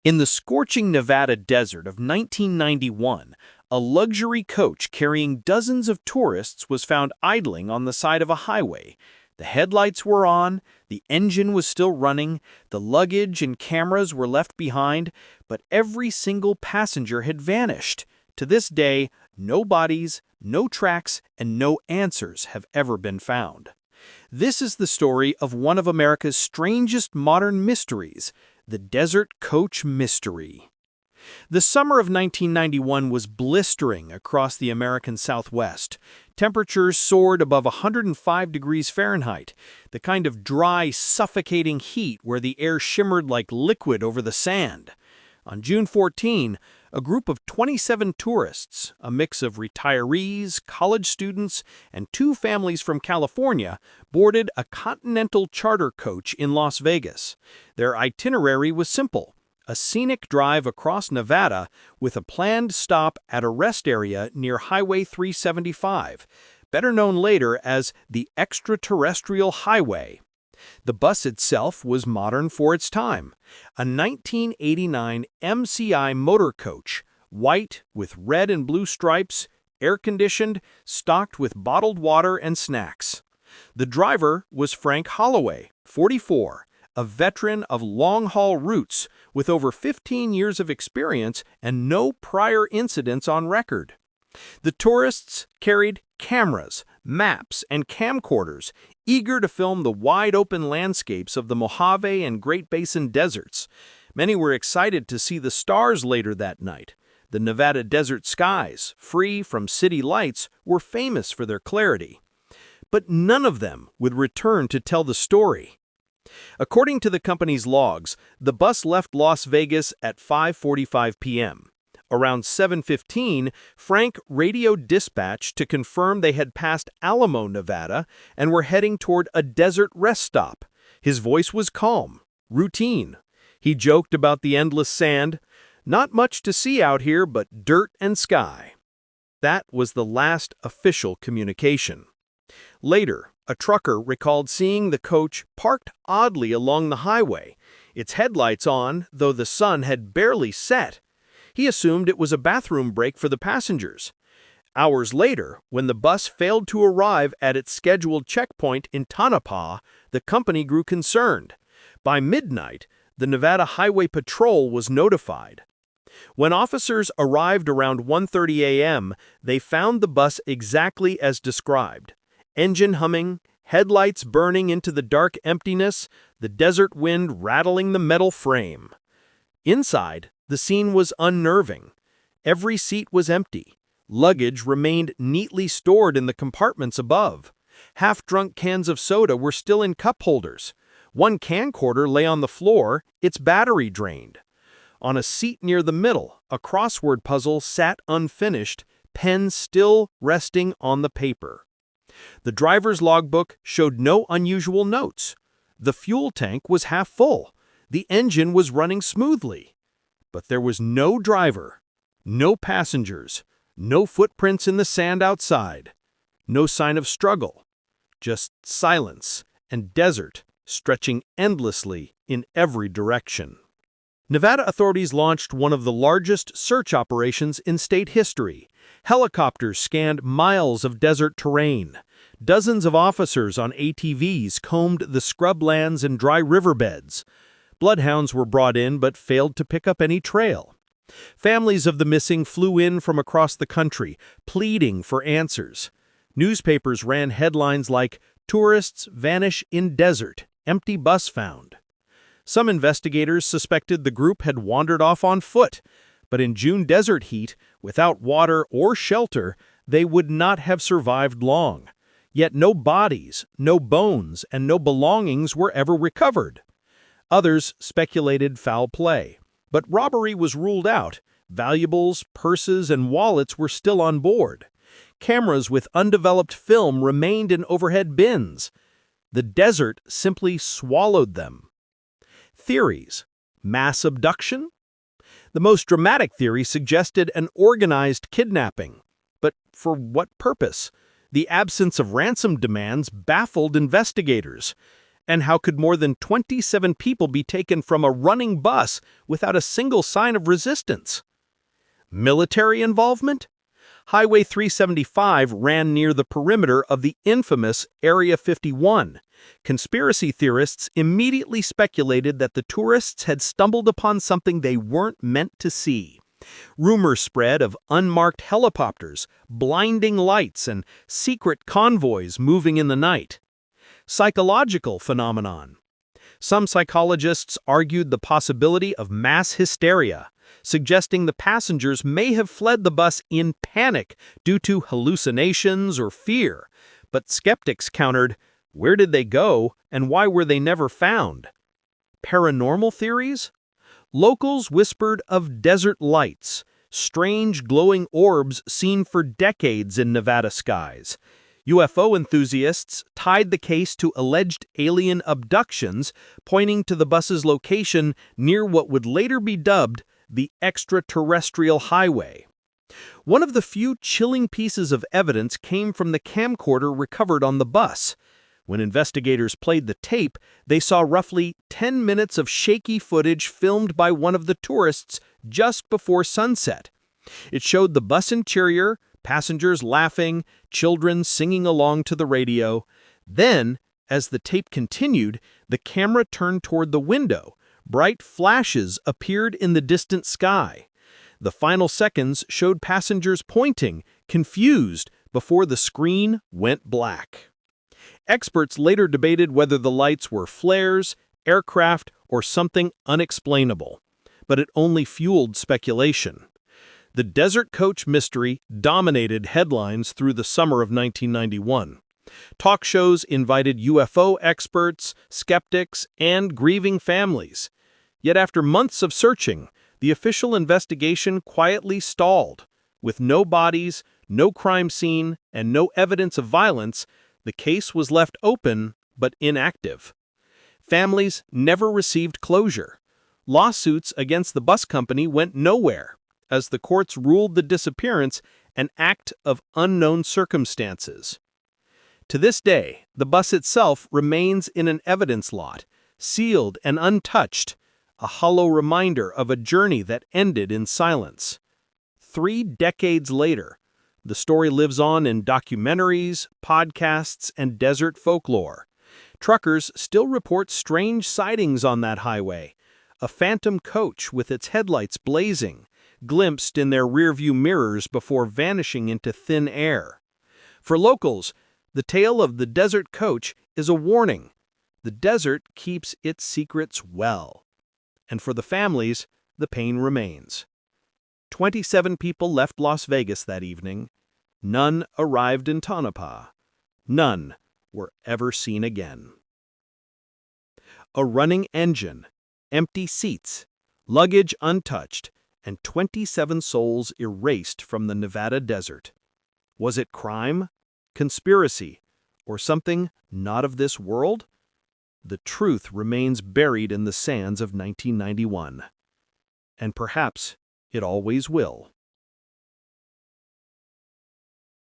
In the scorching Nevada desert of 1991, a luxury coach carrying dozens of tourists was found idling on the side of a highway. The headlights were on, the engine was still running, the luggage and cameras were left behind, but every single passenger had vanished. To this day, no bodies, no tracks, and no answers have ever been found. This is the story of one of America's strangest modern mysteries, the Desert Coach Mystery. The summer of 1991 was blistering across the American Southwest. Temperatures soared above 105 degrees Fahrenheit, the kind of dry, suffocating heat where the air shimmered like liquid over the sand. On June 14, a group of 27 tourists, a mix of retirees, college students, and two families from California, boarded a Continental charter coach in Las Vegas. Their itinerary was simple: a scenic drive across Nevada with a planned stop at a rest area near Highway 375, better known later as the Extraterrestrial Highway. The bus itself was modern for its time, a 1989 MCI motor coach, white with red and blue stripes, air-conditioned, stocked with bottled water and snacks. The driver was Frank Holloway, 44, a veteran of long-haul routes with over 15 years of experience and no prior incidents on record. The tourists carried cameras, maps, and camcorders, eager to film the wide-open landscapes of the Mojave and Great Basin deserts. Many were excited to see the stars later that night. The Nevada desert skies, free from city lights, were famous for their clarity. But none of them would return to tell the story. According to the company's logs, the bus left Las Vegas at 5:45 p.m. Around 7:15, Frank radioed dispatch to confirm they had passed Alamo, Nevada, and were heading toward a desert rest stop. His voice was calm, routine. He joked about the endless sand. "Not much to see out here but dirt and sky." That was the last official communication. Later, a trucker recalled seeing the coach parked oddly along the highway, its headlights on, though the sun had barely set. He assumed it was a bathroom break for the passengers. Hours later, when the bus failed to arrive at its scheduled checkpoint in Tonopah, the company grew concerned. By midnight, the Nevada Highway Patrol was notified. When officers arrived around 1:30 a.m., they found the bus exactly as described. Engine humming, headlights burning into the dark emptiness, the desert wind rattling the metal frame. Inside, the scene was unnerving. Every seat was empty. Luggage remained neatly stored in the compartments above. Half-drunk cans of soda were still in cup holders. One camcorder lay on the floor, its battery drained. On a seat near the middle, a crossword puzzle sat unfinished, pen still resting on the paper. The driver's logbook showed no unusual notes. The fuel tank was half full. The engine was running smoothly. But there was no driver, no passengers, no footprints in the sand outside, no sign of struggle, just silence and desert stretching endlessly in every direction. Nevada authorities launched one of the largest search operations in state history. Helicopters scanned miles of desert terrain. Dozens of officers on ATVs combed the scrublands and dry riverbeds. Bloodhounds were brought in but failed to pick up any trail. Families of the missing flew in from across the country, pleading for answers. Newspapers ran headlines like, "Tourists vanish in desert, empty bus found." Some investigators suspected the group had wandered off on foot, but in June desert heat, without water or shelter, they would not have survived long. Yet no bodies, no bones, and no belongings were ever recovered. Others speculated foul play, but robbery was ruled out. Valuables, purses, and wallets were still on board. Cameras with undeveloped film remained in overhead bins. The desert simply swallowed them. Theories: mass abduction? The most dramatic theory suggested an organized kidnapping. But for what purpose? The absence of ransom demands baffled investigators. And how could more than 27 people be taken from a running bus without a single sign of resistance? Military involvement? Highway 375 ran near the perimeter of the infamous Area 51. Conspiracy theorists immediately speculated that the tourists had stumbled upon something they weren't meant to see. Rumors spread of unmarked helicopters, blinding lights, and secret convoys moving in the night. Psychological phenomenon. Some psychologists argued the possibility of mass hysteria, suggesting the passengers may have fled the bus in panic due to hallucinations or fear. But skeptics countered, where did they go and why were they never found? Paranormal theories? Locals whispered of desert lights, strange glowing orbs seen for decades in Nevada skies. UFO enthusiasts tied the case to alleged alien abductions, pointing to the bus's location near what would later be dubbed the extraterrestrial highway. One of the few chilling pieces of evidence came from the camcorder recovered on the bus. When investigators played the tape, they saw roughly 10 minutes of shaky footage filmed by one of the tourists just before sunset. It showed the bus interior, passengers laughing, children singing along to the radio. Then, as the tape continued, the camera turned toward the window. Bright flashes appeared in the distant sky. The final seconds showed passengers pointing, confused, before the screen went black. Experts later debated whether the lights were flares, aircraft, or something unexplainable, but it only fueled speculation. The Desert Coach mystery dominated headlines through the summer of 1991. Talk shows invited UFO experts, skeptics, and grieving families. Yet after months of searching, the official investigation quietly stalled. With no bodies, no crime scene, and no evidence of violence, the case was left open but inactive. Families never received closure. Lawsuits against the bus company went nowhere, as the courts ruled the disappearance an act of unknown circumstances. To this day, the bus itself remains in an evidence lot, sealed and untouched, a hollow reminder of a journey that ended in silence. 3 decades later, the story lives on in documentaries, podcasts, and desert folklore. Truckers still report strange sightings on that highway. A phantom coach with its headlights blazing, glimpsed in their rearview mirrors before vanishing into thin air. For locals, the tale of the Desert Coach is a warning. The desert keeps its secrets well. And for the families, the pain remains. 27 people left Las Vegas that evening. None arrived in Tonopah. None were ever seen again. A running engine, empty seats, luggage untouched, and 27 souls erased from the Nevada desert. Was it crime, conspiracy, or something not of this world? The truth remains buried in the sands of 1991. And perhaps it always will.